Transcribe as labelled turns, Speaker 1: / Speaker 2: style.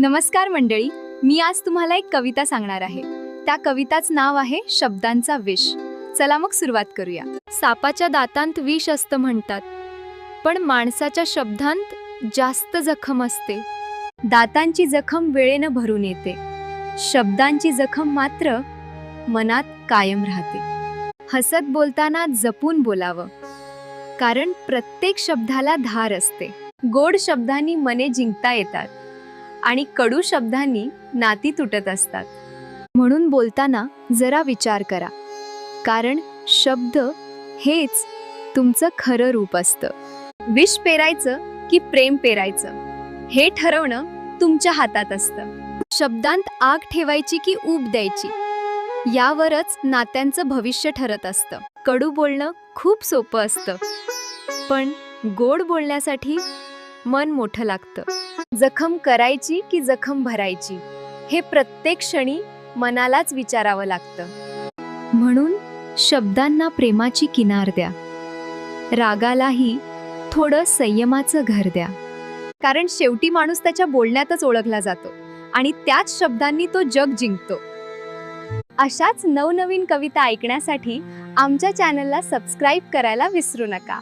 Speaker 1: नमस्कार मंडळी, मी आज तुम्हाला एक कविता सांगणार आहे. त्या कविताचं नाव आहे शब्दांचा विष. चला मग सुरुवात करूया. सापाच्या दातांत विष असतं म्हणतात, पण माणसाच्या शब्दांत जास्त जखम असते. दातांची जखम वेळेनं भरून येते, शब्दांची जखम मात्र मनात कायम राहते. हसत बोलताना जपून बोलावं, कारण प्रत्येक शब्दाला धार असते. गोड शब्दांनी मने जिंकता येतात आणि कडू शब्दांनी नाती तुटत असतात. म्हणून बोलताना जरा विचार करा, कारण शब्द हेच तुमचं खरं रूप असतं. विष पेरायचं की प्रेम पेरायचं हे ठरवणं तुमच्या हातात असतं. शब्दांत आग ठेवायची की ऊब द्यायची यावरच नात्यांचं भविष्य ठरत असतं. कडू बोलणं खूप सोपं असतं, पण गोड बोलण्यासाठी मन मोठं लागतं. जखम करायची की जखम भरायची हे प्रत्येक क्षणी मनालाच विचारावं लागतं. म्हणून शब्दांना प्रेमाची किनार द्या, रागालाही थोडं संयमाचं घर द्या. कारण शेवटी माणूस त्याच्या बोलण्यातच ओळखला जातो आणि त्याच शब्दांनी तो जग जिंकतो. अशाच नवनवीन कविता ऐकण्यासाठी आमच्या चॅनलला सबस्क्राईब करायला विसरू नका.